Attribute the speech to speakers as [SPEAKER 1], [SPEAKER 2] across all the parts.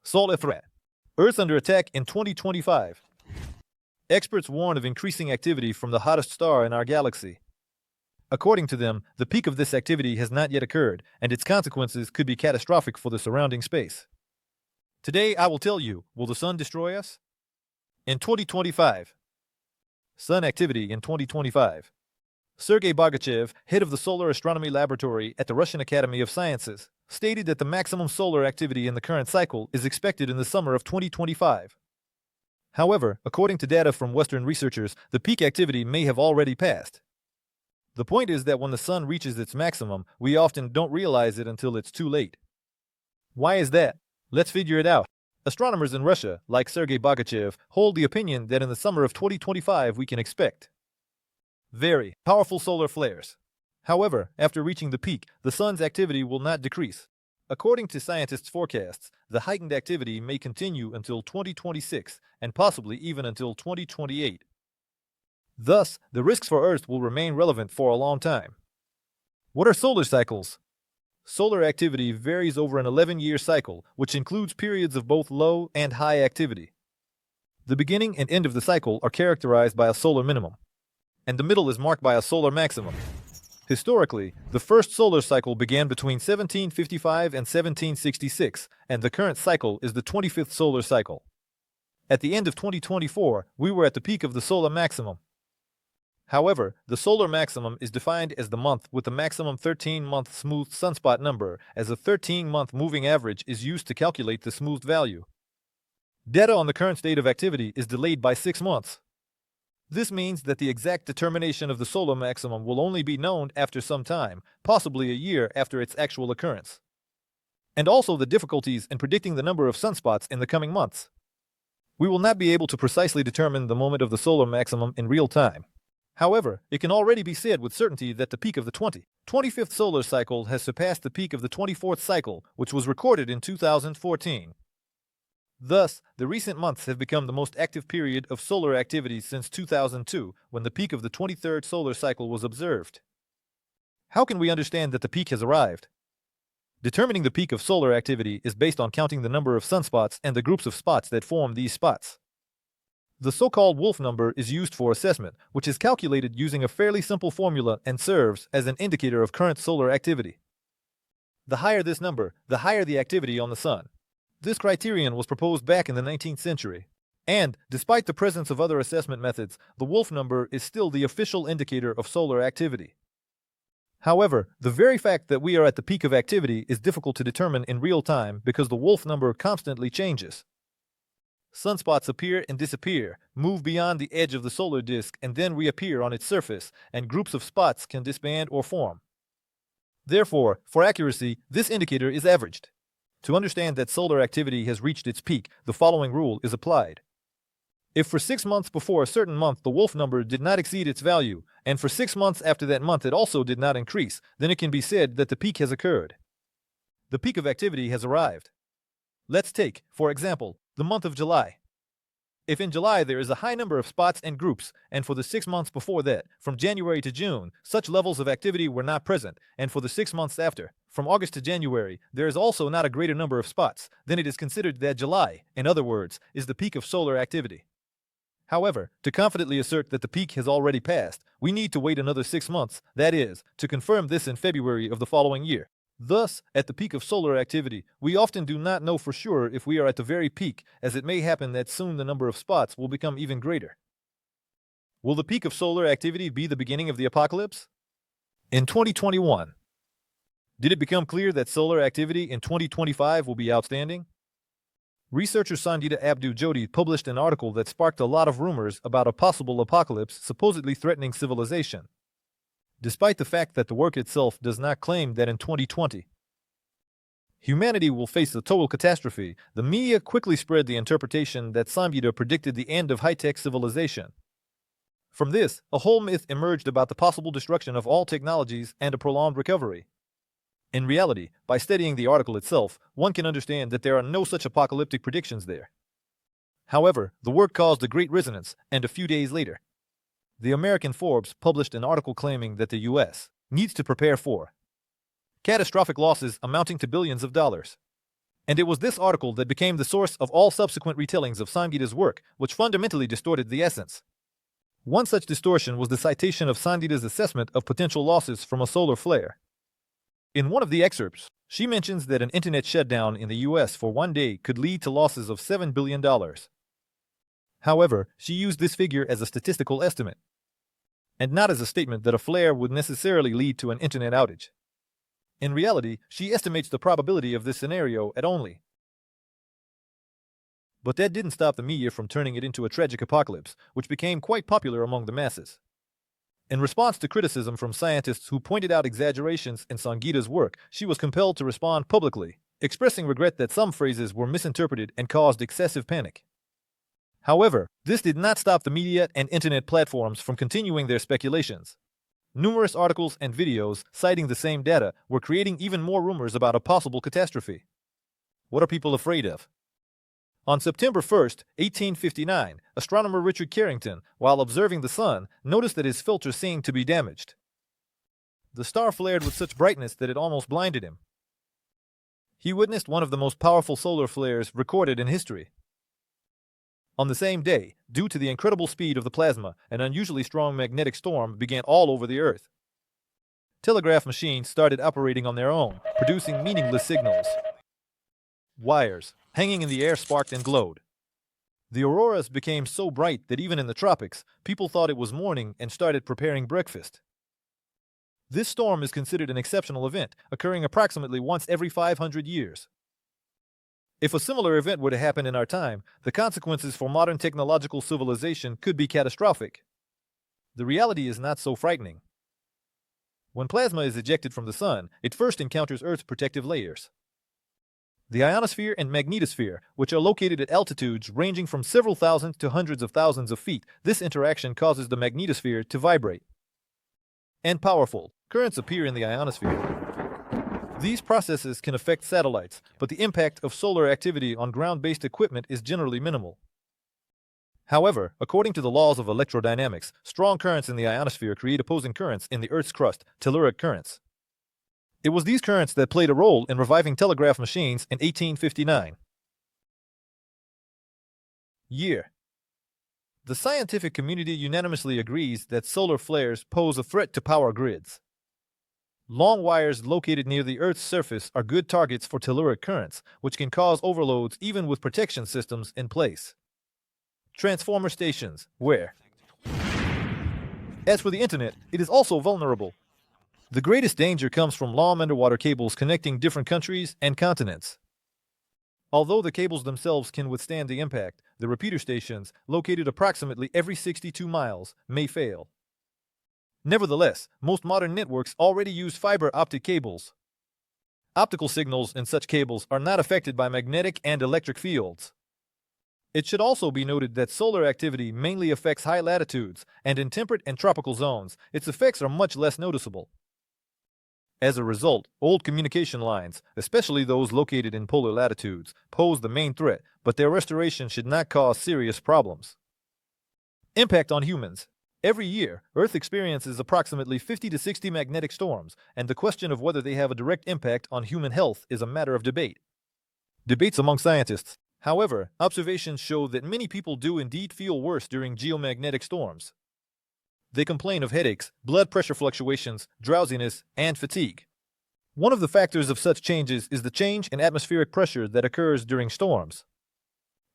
[SPEAKER 1] Solar threat. Earth under attack in 2025. Experts warn of increasing activity from the hottest star in our galaxy. According to them, the peak of this activity has not yet occurred, and its consequences could be catastrophic for the surrounding space. Today, I will tell you, will the sun destroy us? In 2025. Sun activity in 2025. Sergei Bogachev, head of the Solar Astronomy Laboratory at the Russian Academy of Sciences, stated that the maximum solar activity in the current cycle is expected in the summer of 2025. However, according to data from Western researchers, the peak activity may have already passed. The point is that when the sun reaches its maximum, we often don't realize it until it's too late. Why is that? Let's figure it out. Astronomers in Russia, like Sergei Bogachev, hold the opinion that in the summer of 2025 we can expect very powerful solar flares. However, after reaching the peak, the sun's activity will not decrease. According to scientists' forecasts, the heightened activity may continue until 2026 and possibly even until 2028. Thus, the risks for Earth will remain relevant for a long time. What are solar cycles? Solar activity varies over an 11-year cycle, which includes periods of both low and high activity. The beginning and end of the cycle are characterized by a solar minimum, and the middle is marked by a solar maximum. Historically, the first solar cycle began between 1755 and 1766, and the current cycle is the 25th solar cycle. At the end of 2024, we were at the peak of the solar maximum. However, the solar maximum is defined as the month with the maximum 13-month smooth sunspot number, as a 13-month moving average is used to calculate the smoothed value. Data on the current state of activity is delayed by 6 months. This means that the exact determination of the solar maximum will only be known after some time, possibly a year after its actual occurrence. And also the difficulties in predicting the number of sunspots in the coming months. We will not be able to precisely determine the moment of the solar maximum in real time. However, it can already be said with certainty that the peak of the 25th solar cycle has surpassed the peak of the 24th cycle, which was recorded in 2014. Thus, the recent months have become the most active period of solar activity since 2002, when the peak of the 23rd solar cycle was observed. How can we understand that the peak has arrived? Determining the peak of solar activity is based on counting the number of sunspots and the groups of spots that form these spots. The so-called Wolf number is used for assessment, which is calculated using a fairly simple formula and serves as an indicator of current solar activity. The higher this number, the higher the activity on the sun. This criterion was proposed back in the 19th century. And, despite the presence of other assessment methods, the Wolf number is still the official indicator of solar activity. However, the very fact that we are at the peak of activity is difficult to determine in real time because the Wolf number constantly changes. Sunspots appear and disappear, move beyond the edge of the solar disk, and then reappear on its surface, and groups of spots can disband or form. Therefore, for accuracy, this indicator is averaged. To understand that solar activity has reached its peak, the following rule is applied. If for 6 months before a certain month the Wolf number did not exceed its value, and for 6 months after that month it also did not increase, then it can be said that the peak has occurred. The peak of activity has arrived. Let's take, for example, the month of July. If in July there is a high number of spots and groups, and for the 6 months before that, from January to June, such levels of activity were not present, and for the 6 months after, from August to January, there is also not a greater number of spots, then it is considered that July, in other words, is the peak of solar activity. However, to confidently assert that the peak has already passed, we need to wait another 6 months, that is, to confirm this in February of the following year. Thus, at the peak of solar activity, we often do not know for sure if we are at the very peak, as it may happen that soon the number of spots will become even greater. Will the peak of solar activity be the beginning of the apocalypse? In 2021, did it become clear that solar activity in 2025 will be outstanding? Researcher Sandita Abdu-Jodi published an article that sparked a lot of rumors about a possible apocalypse supposedly threatening civilization. Despite the fact that the work itself does not claim that in 2020 humanity will face a total catastrophe, the media quickly spread the interpretation that Sandita predicted the end of high-tech civilization. From this, a whole myth emerged about the possible destruction of all technologies and a prolonged recovery. In reality, by studying the article itself, one can understand that there are no such apocalyptic predictions there. However, the work caused a great resonance, and a few days later, the American Forbes published an article claiming that the U.S. needs to prepare for catastrophic losses amounting to billions of dollars. And it was this article that became the source of all subsequent retellings of Sangita's work, which fundamentally distorted the essence. One such distortion was the citation of Sangita's assessment of potential losses from a solar flare. In one of the excerpts, she mentions that an internet shutdown in the US for one day could lead to losses of $7 billion. However, she used this figure as a statistical estimate, and not as a statement that a flare would necessarily lead to an internet outage. In reality, she estimates the probability of this scenario at only. But that didn't stop the media from turning it into a tragic apocalypse, which became quite popular among the masses. In response to criticism from scientists who pointed out exaggerations in Sangita's work, she was compelled to respond publicly, expressing regret that some phrases were misinterpreted and caused excessive panic. However, this did not stop the media and internet platforms from continuing their speculations. Numerous articles and videos citing the same data were creating even more rumors about a possible catastrophe. What are people afraid of? On September 1, 1859, astronomer Richard Carrington, while observing the sun, noticed that his filter seemed to be damaged. The star flared with such brightness that it almost blinded him. He witnessed one of the most powerful solar flares recorded in history. On the same day, due to the incredible speed of the plasma, an unusually strong magnetic storm began all over the Earth. Telegraph machines started operating on their own, producing meaningless signals. Wires, hanging in the air, sparked and glowed. The auroras became so bright that even in the tropics, people thought it was morning and started preparing breakfast. This storm is considered an exceptional event, occurring approximately once every 500 years. If a similar event were to happen in our time, the consequences for modern technological civilization could be catastrophic. The reality is not so frightening. When plasma is ejected from the sun, it first encounters Earth's protective layers. The ionosphere and magnetosphere, which are located at altitudes ranging from several thousand to hundreds of thousands of feet, this interaction causes the magnetosphere to vibrate. And powerful currents appear in the ionosphere. These processes can affect satellites, but the impact of solar activity on ground-based equipment is generally minimal. However, according to the laws of electrodynamics, strong currents in the ionosphere create opposing currents in the Earth's crust, telluric currents. It was these currents that played a role in reviving telegraph machines in 1859. Year. The scientific community unanimously agrees that solar flares pose a threat to power grids. Long wires located near the Earth's surface are good targets for telluric currents, which can cause overloads even with protection systems in place. Transformer stations, where? As for the internet, it is also vulnerable. The greatest danger comes from long underwater cables connecting different countries and continents. Although the cables themselves can withstand the impact, the repeater stations, located approximately every 62 miles, may fail. Nevertheless, most modern networks already use fiber optic cables. Optical signals in such cables are not affected by magnetic and electric fields. It should also be noted that solar activity mainly affects high latitudes, and in temperate and tropical zones, its effects are much less noticeable. As a result, old communication lines, especially those located in polar latitudes, pose the main threat, but their restoration should not cause serious problems. Impact on humans. Every year, Earth experiences approximately 50 to 60 magnetic storms, and the question of whether they have a direct impact on human health is a matter of debate. Debates among scientists. However, observations show that many people do indeed feel worse during geomagnetic storms. They complain of headaches, blood pressure fluctuations, drowsiness, and fatigue. One of the factors of such changes is the change in atmospheric pressure that occurs during storms.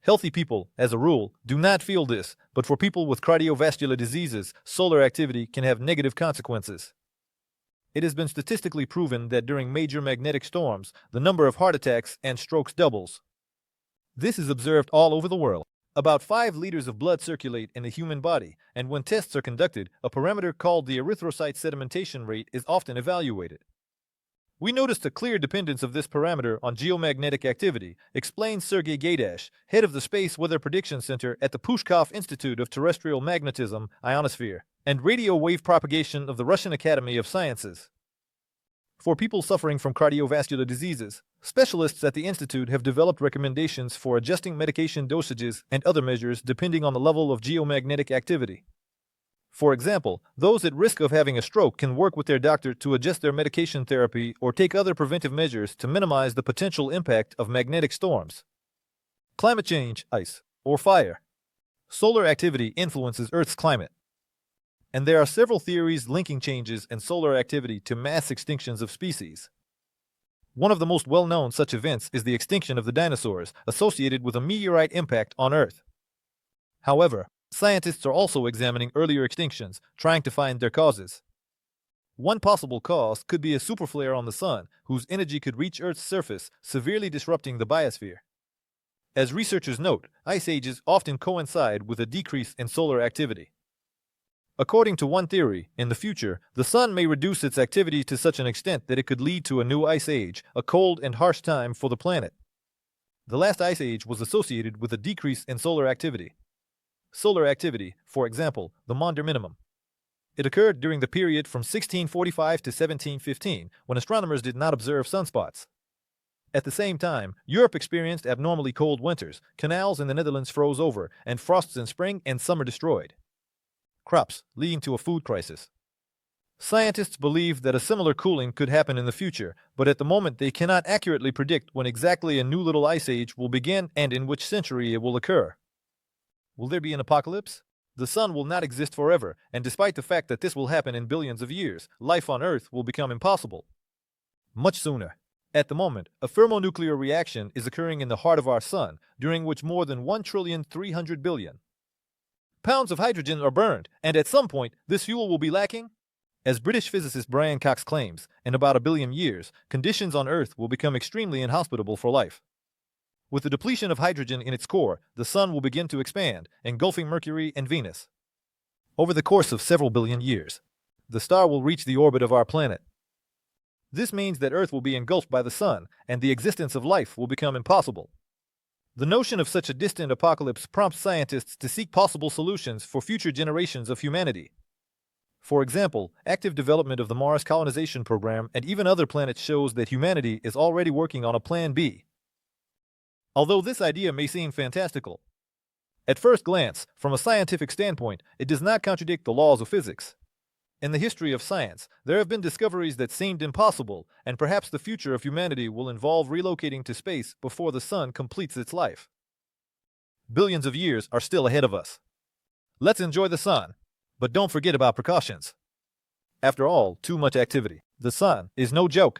[SPEAKER 1] Healthy people, as a rule, do not feel this, but for people with cardiovascular diseases, solar activity can have negative consequences. It has been statistically proven that during major magnetic storms, the number of heart attacks and strokes doubles. This is observed all over the world. About 5 liters of blood circulate in the human body, and when tests are conducted, a parameter called the erythrocyte sedimentation rate is often evaluated. We noticed a clear dependence of this parameter on geomagnetic activity, explains Sergei Gaidash, head of the Space Weather Prediction Center at the Pushkov Institute of Terrestrial Magnetism, Ionosphere, and Radio Wave Propagation of the Russian Academy of Sciences. For people suffering from cardiovascular diseases, specialists at the institute have developed recommendations for adjusting medication dosages and other measures depending on the level of geomagnetic activity. For example, those at risk of having a stroke can work with their doctor to adjust their medication therapy or take other preventive measures to minimize the potential impact of magnetic storms. Climate change, ice, or fire. Solar activity influences Earth's climate. And there are several theories linking changes in solar activity to mass extinctions of species. One of the most well-known such events is the extinction of the dinosaurs, associated with a meteorite impact on Earth. However, scientists are also examining earlier extinctions, trying to find their causes. One possible cause could be a superflare on the Sun, whose energy could reach Earth's surface, severely disrupting the biosphere. As researchers note, ice ages often coincide with a decrease in solar activity. According to one theory, in the future, the Sun may reduce its activity to such an extent that it could lead to a new ice age, a cold and harsh time for the planet. The last ice age was associated with a decrease in solar activity. Solar activity, for example, the Maunder minimum. It occurred during the period from 1645 to 1715, when astronomers did not observe sunspots. At the same time, Europe experienced abnormally cold winters, canals in the Netherlands froze over, and frosts in spring and summer destroyed crops, leading to a food crisis. Scientists believe that a similar cooling could happen in the future, but at the moment they cannot accurately predict when exactly a new little ice age will begin and in which century it will occur. Will there be an apocalypse? The Sun will not exist forever, and despite the fact that this will happen in billions of years, life on Earth will become impossible much sooner. At the moment, a thermonuclear reaction is occurring in the heart of our Sun, during which more than 1,300,000,000,000,000 pounds of hydrogen are burned, and at some point, this fuel will be lacking. As British physicist Brian Cox claims, in about 1 billion years, conditions on Earth will become extremely inhospitable for life. With the depletion of hydrogen in its core, the Sun will begin to expand, engulfing Mercury and Venus. Over the course of several billion years, the star will reach the orbit of our planet. This means that Earth will be engulfed by the Sun, and the existence of life will become impossible. The notion of such a distant apocalypse prompts scientists to seek possible solutions for future generations of humanity. For example, active development of the Mars colonization program and even other planets shows that humanity is already working on a Plan B. Although this idea may seem fantastical, at first glance, from a scientific standpoint, it does not contradict the laws of physics. In the history of science, there have been discoveries that seemed impossible, and perhaps the future of humanity will involve relocating to space before the Sun completes its life. Billions of years are still ahead of us. Let's enjoy the Sun, but don't forget about precautions. After all, too much activity. The Sun is no joke.